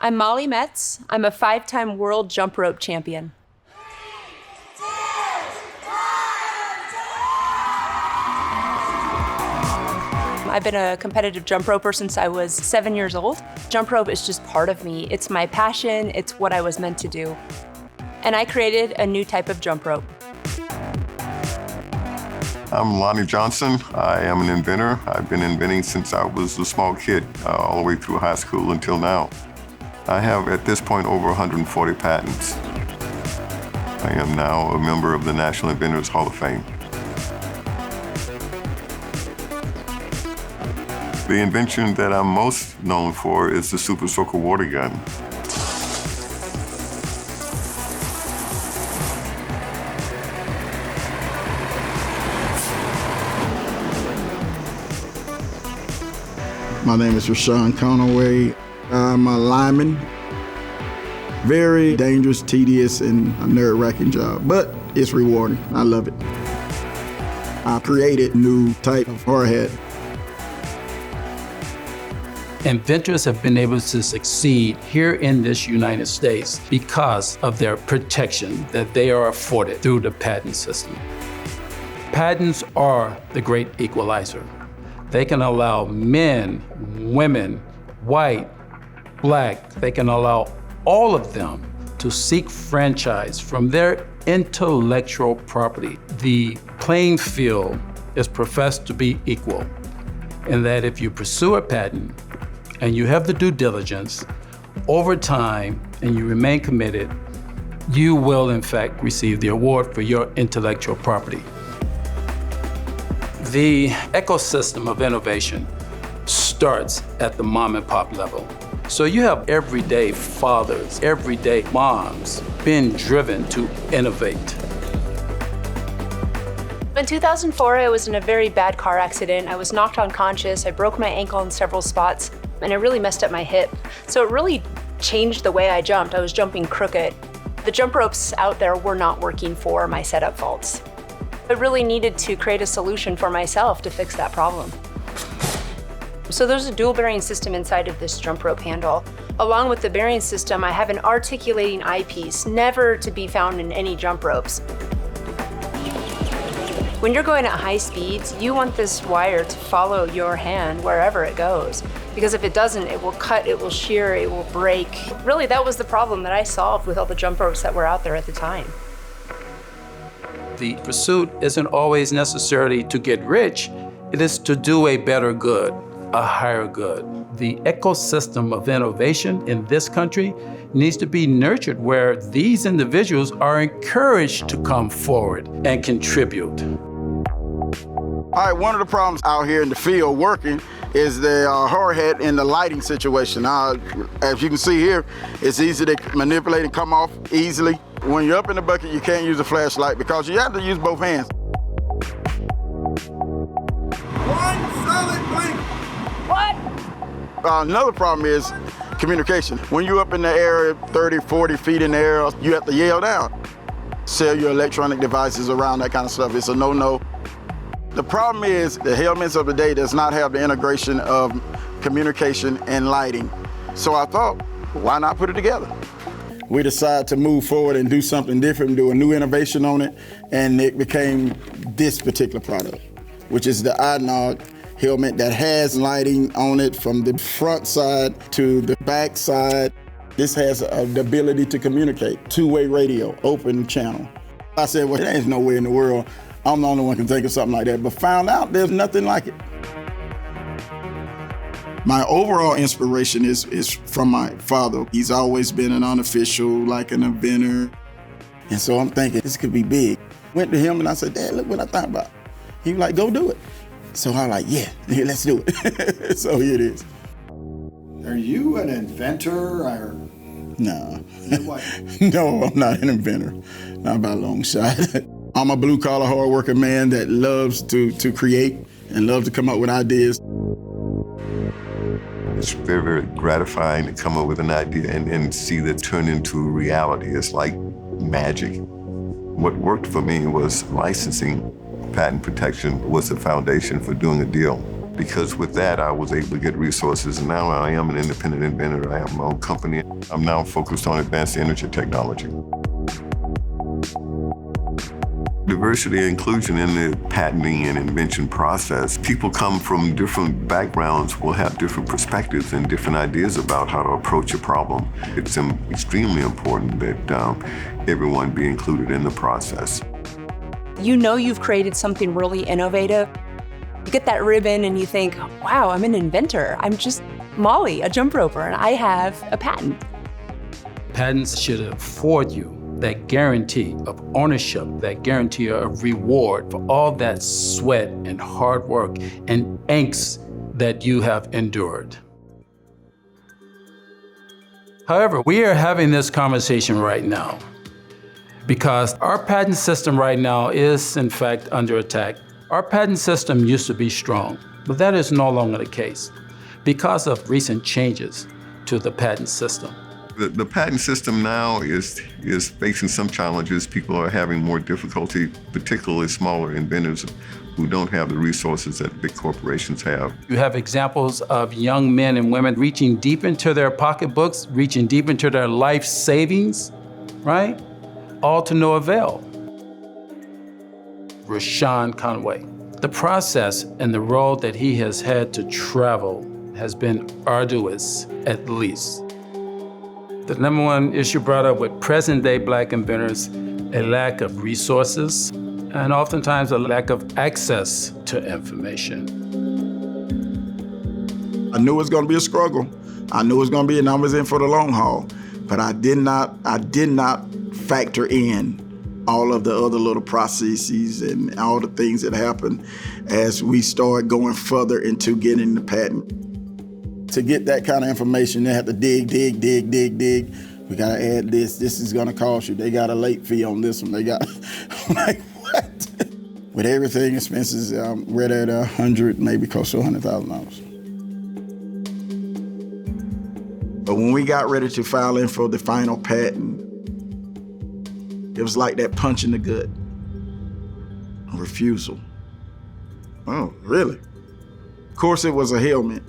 I'm Molly Metz. I'm a 5-time world jump rope champion. I've been a competitive jump roper since I was 7 years old. Jump rope is just part of me. It's my passion. It's what I was meant to do. And I created a new type of jump rope. I'm Lonnie Johnson. I am an inventor. I've been inventing since I was a small kid, all the way through high school until now. I have, at this point, over 140 patents. I am now a member of the National Inventors Hall of Fame. The invention that I'm most known for is the Super Soaker water gun. My name is Rashawn Conaway. I'm a lineman. Very dangerous, tedious, and a nerve-wracking job, but it's rewarding. I love it. I created a new type of hard hat. Inventors have been able to succeed here in this United States because of their protection that they are afforded through the patent system. Patents are the great equalizer. They can allow men, women, white, black, they can allow all of them to seek franchise from their intellectual property. The playing field is professed to be equal, in that if you pursue a patent and you have the due diligence over time and you remain committed, you will in fact receive the award for your intellectual property. The ecosystem of innovation starts at the mom and pop level. So you have everyday fathers, everyday moms being driven to innovate. In 2004, I was in a very bad car accident. I was knocked unconscious. I broke my ankle in several spots, and it really messed up my hip. So it really changed the way I jumped. I was jumping crooked. The jump ropes out there were not working for my setup faults. I really needed to create a solution for myself to fix that problem. So there's a dual bearing system inside of this jump rope handle. Along with the bearing system, I have an articulating eyepiece, never to be found in any jump ropes. When you're going at high speeds, you want this wire to follow your hand wherever it goes. Because if it doesn't, it will cut, it will shear, it will break. Really, that was the problem that I solved with all the jump ropes that were out there at the time. The pursuit isn't always necessarily to get rich, it is to do a better good, a higher good. The ecosystem of innovation in this country needs to be nurtured where these individuals are encouraged to come forward and contribute. All right, one of the problems out here in the field working is the hard hat and the lighting situation. As you can see here, it's easy to manipulate and come off easily. When you're up in the bucket, you can't use a flashlight because you have to use both hands. One solid blank. What? Another problem is communication. When you're up in the air, 30, 40 feet in the air, you have to yell down. Sell your electronic devices around, that kind of stuff. It's a no-no. The problem is the helmets of the day does not have the integration of communication and lighting. So I thought, why not put it together? We decided to move forward and do something different, do a new innovation on it, and it became this particular product, which is the iNod helmet that has lighting on it from the front side to the back side. This has the ability to communicate, two-way radio, open channel. I said, well, there ain't no way in the world I'm the only one who can think of something like that, but found out there's nothing like it. My overall inspiration is from my father. He's always been an unofficial, like an inventor. And so I'm thinking, this could be big. Went to him and I said, Dad, look what I thought about. He was like, go do it. So I'm like, yeah, let's do it. So here it is. Are you an inventor or? No. What? No, I'm not an inventor. Not by a long shot. I'm a blue-collar, hard-working man that loves to create and loves to come up with ideas. It's very, very gratifying to come up with an idea and see that turn into reality. It's like magic. What worked for me was licensing. Patent protection was the foundation for doing a deal. because with that, I was able to get resources, and now I am an independent inventor. I have my own company. I'm now focused on advanced energy technology. Diversity and inclusion in the patenting and invention process. People come from different backgrounds, will have different perspectives and different ideas about how to approach a problem. It's extremely important that everyone be included in the process. You know you've created something really innovative. You get that ribbon and you think, wow, I'm an inventor. I'm just Molly, a jump roper, and I have a patent. Patents should afford you that guarantee of ownership, that guarantee of reward for all that sweat and hard work and angst that you have endured. However, we are having this conversation right now because our patent system right now is, in fact, under attack. Our patent system used to be strong, but that is no longer the case because of recent changes to the patent system. The patent system now is facing some challenges. People are having more difficulty, particularly smaller inventors who don't have the resources that big corporations have. You have examples of young men and women reaching deep into their pocketbooks, reaching deep into their life savings, right? All to no avail. Rashawn Conway. The process and the road that he has had to travel has been arduous, at least. The number one issue brought up with present-day Black inventors, a lack of resources, and oftentimes a lack of access to information. I knew it was going to be a struggle. I knew it was going to be, and I was in for the long haul. But I did not factor in all of the other little processes and all the things that happened as we started going further into getting the patent. To get that kind of information, they have to dig. We gotta add this. This is gonna cost you. They got a late fee on this one. They got, like, what? With everything, expenses, right at $100, maybe close to $100,000. But when we got ready to file in for the final patent, it was like that punch in the gut. A refusal. Oh, really? Of course, it was a helmet.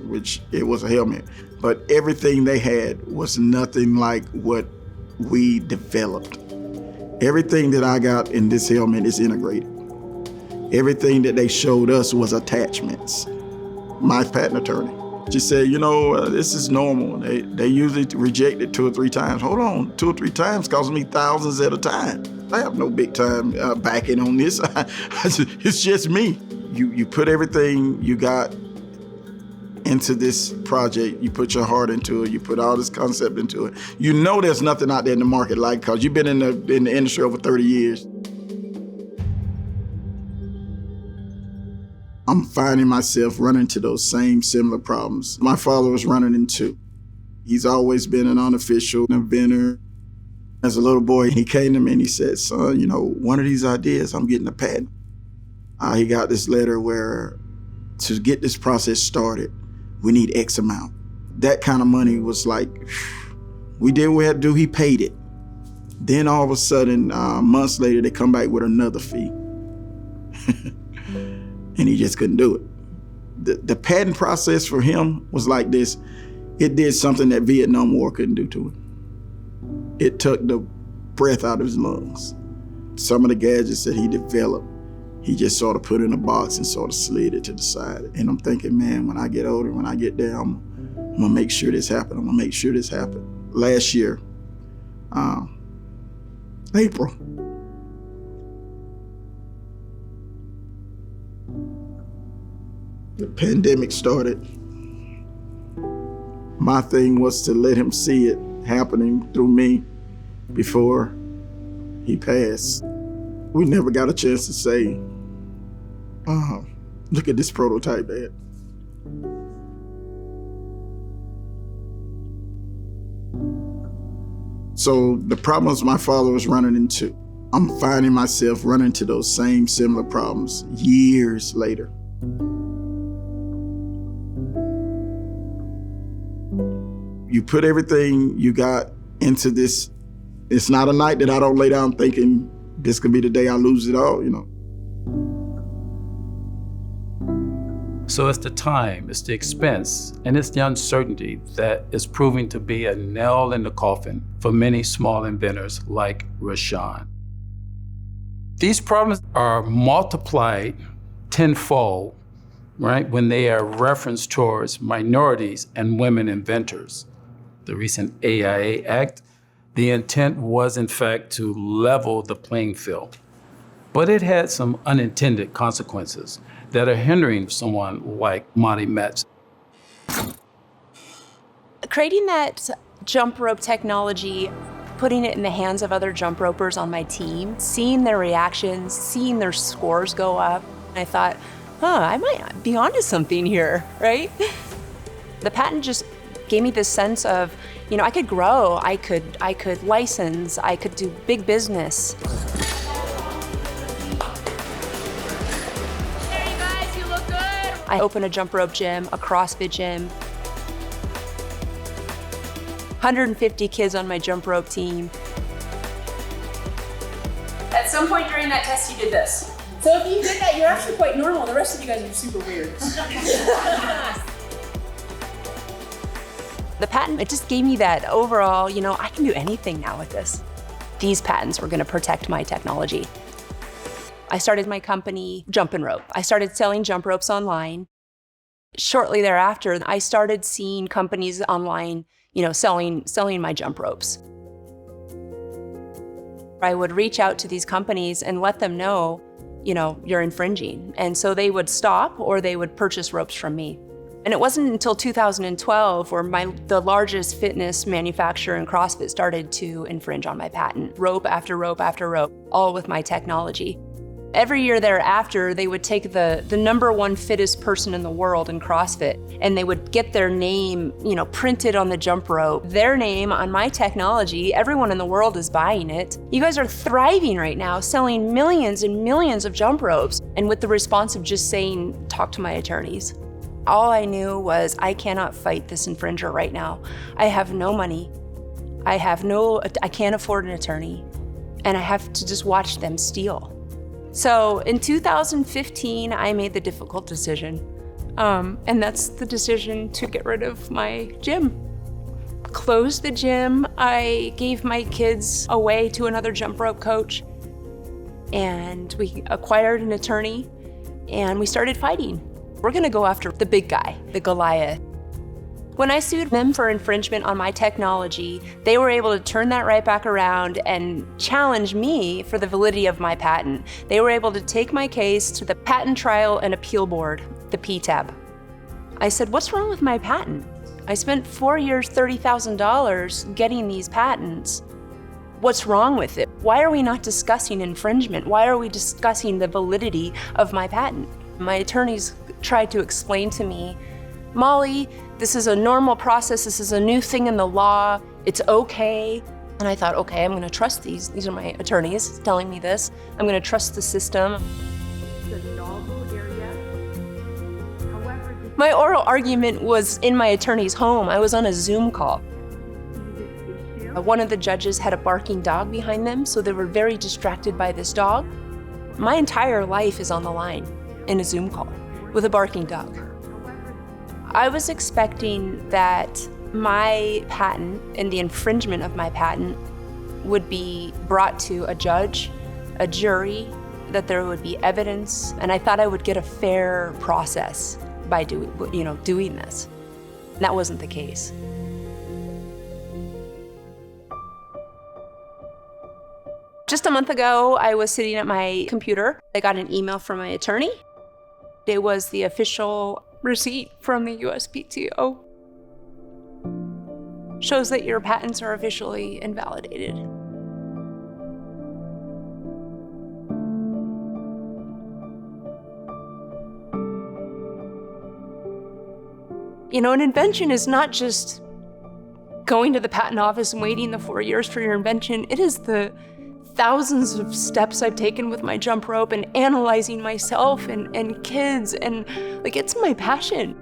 Which it was a helmet, but everything they had was nothing like what we developed. Everything that I got in this helmet is integrated. Everything that they showed us was attachments. My patent attorney just said, this is normal. They usually reject it 2 or 3 times. Hold on, 2 or 3 times costs me thousands at a time. I have no big time backing on this. It's just me. You put everything you got into this project, you put your heart into it, you put all this concept into it. You know there's nothing out there in the market like, because you've been in the industry over 30 years. I'm finding myself running into those same similar problems my father was running into. He's always been an unofficial inventor. As a little boy, he came to me and he said, son, one of these ideas, I'm getting a patent. He got this letter where to get this process started, we need X amount. That kind of money was like, we did what we had to do, he paid it. Then all of a sudden, months later, they come back with another fee. And he just couldn't do it. The patent process for him was like this. It did something that Vietnam War couldn't do to him. It took the breath out of his lungs. Some of the gadgets that he developed, he just sort of put in a box and sort of slid it to the side. And I'm thinking, man, when I get older, when I get there, I'm gonna make sure this happens. I'm gonna make sure this happens. Last year, April, the pandemic started. My thing was to let him see it happening through me before he passed. We never got a chance to say, look at this prototype, Dad. So the problems my father was running into, I'm finding myself running into those same similar problems years later. You put everything you got into this. It's not a night that I don't lay down thinking this could be the day I lose it all, So it's the time, it's the expense, and it's the uncertainty that is proving to be a nail in the coffin for many small inventors like Rashawn. These problems are multiplied tenfold, right, when they are referenced towards minorities and women inventors. The recent AIA Act, the intent was in fact to level the playing field, but it had some unintended consequences that are hindering someone like Monty Metz. Creating that jump rope technology, putting it in the hands of other jump ropers on my team, seeing their reactions, seeing their scores go up, I thought, I might be onto something here, right? The patent just gave me this sense of, I could grow, I could license, I could do big business. I opened a jump rope gym, a CrossFit gym. 150 kids on my jump rope team. At some point during that test, you did this. So if you did that, you're actually quite normal. The rest of you guys are super weird. The patent, it just gave me that overall, I can do anything now with this. These patents were gonna protect my technology. I started my company, Jump and Rope. I started selling jump ropes online. Shortly thereafter, I started seeing companies online, selling my jump ropes. I would reach out to these companies and let them know, you're infringing. And so they would stop or they would purchase ropes from me. And it wasn't until 2012 where the largest fitness manufacturer in CrossFit started to infringe on my patent. Rope after rope after rope, all with my technology. Every year thereafter, they would take the number one fittest person in the world in CrossFit, and they would get their name, printed on the jump rope, their name on my technology. Everyone in the world is buying it. You guys are thriving right now, selling millions and millions of jump ropes, and with the response of just saying, talk to my attorneys. All I knew was I cannot fight this infringer right now. I have no money. I can't afford an attorney, and I have to just watch them steal. So in 2015, I made the difficult decision, and that's the decision to get rid of my gym. Closed the gym, I gave my kids away to another jump rope coach, and we acquired an attorney, and we started fighting. We're gonna go after the big guy, the Goliath. When I sued them for infringement on my technology, they were able to turn that right back around and challenge me for the validity of my patent. They were able to take my case to the Patent Trial and Appeal Board, the PTAB. I said, what's wrong with my patent? I spent 4 years, $30,000 getting these patents. What's wrong with it? Why are we not discussing infringement? Why are we discussing the validity of my patent? My attorneys tried to explain to me, Molly, this is a normal process. This is a new thing in the law. It's okay. And I thought, okay, I'm gonna trust these. These are my attorneys telling me this. I'm gonna trust the system. My oral argument was in my attorney's home. I was on a Zoom call. One of the judges had a barking dog behind them, so they were very distracted by this dog. My entire life is on the line in a Zoom call with a barking dog. I was expecting that my patent and the infringement of my patent would be brought to a judge, a jury, that there would be evidence, and I thought I would get a fair process by doing this. And that wasn't the case. Just a month ago, I was sitting at my computer. I got an email from my attorney. It was the official receipt from the USPTO. Shows that your patents are officially invalidated. An invention is not just going to the patent office and waiting the 4 years for your invention. It is the thousands of steps I've taken with my jump rope and analyzing myself and kids, and it's my passion.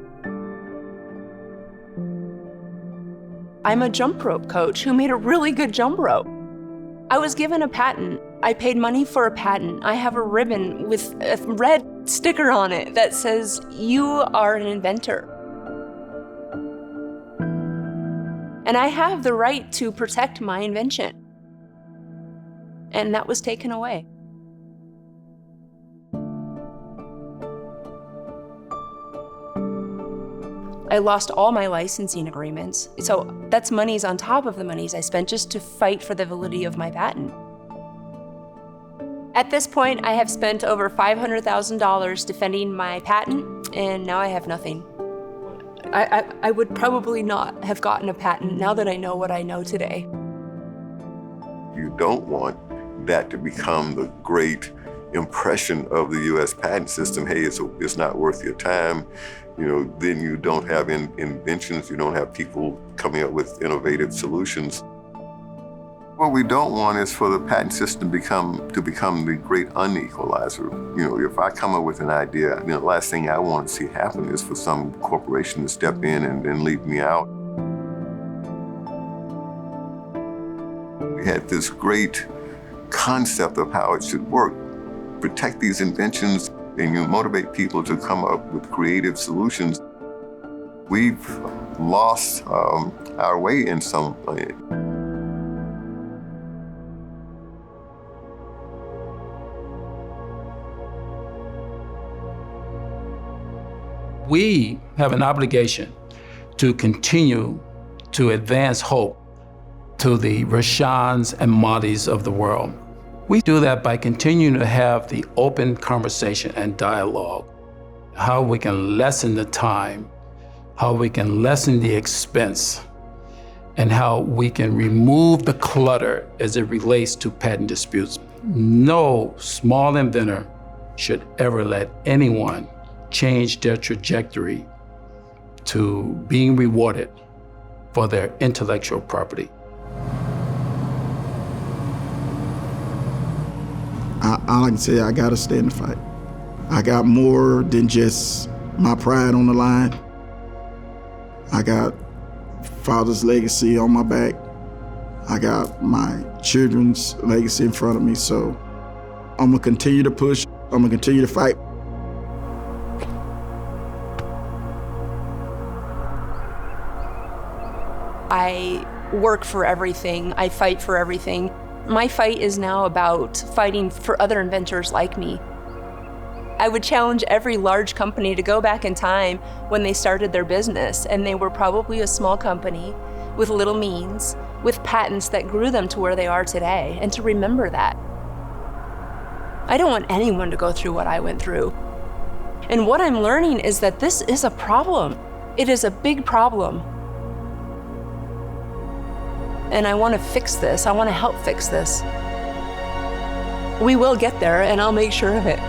I'm a jump rope coach who made a really good jump rope. I was given a patent. I paid money for a patent. I have a ribbon with a red sticker on it that says, "You are an inventor." And I have the right to protect my invention. And that was taken away. I lost all my licensing agreements. So that's monies on top of the monies I spent just to fight for the validity of my patent. At this point, I have spent over $500,000 defending my patent, and now I have nothing. I would probably not have gotten a patent now that I know what I know today. You don't want that to become the great impression of the U.S. patent system. Hey, it's not worth your time. Then you don't have inventions, you don't have people coming up with innovative solutions. What we don't want is for the patent system to become the great unequalizer. If I come up with an idea, the last thing I want to see happen is for some corporation to step in and then leave me out. We had this great concept of how it should work. Protect these inventions, and you motivate people to come up with creative solutions. We've lost our way in some way. We have an obligation to continue to advance hope to the Rashans and Mahdi's of the world. We do that by continuing to have the open conversation and dialogue, how we can lessen the time, how we can lessen the expense, and how we can remove the clutter as it relates to patent disputes. No small inventor should ever let anyone change their trajectory to being rewarded for their intellectual property. All I can say, I gotta stay in the fight. I got more than just my pride on the line. I got father's legacy on my back. I got my children's legacy in front of me, so I'm gonna continue to push. I'm gonna continue to fight. I work for everything. I fight for everything. My fight is now about fighting for other inventors like me. I would challenge every large company to go back in time when they started their business, and they were probably a small company with little means, with patents that grew them to where they are today, and to remember that. I don't want anyone to go through what I went through. And what I'm learning is that this is a problem. It is a big problem. And I want to fix this. I want to help fix this. We will get there, and I'll make sure of it.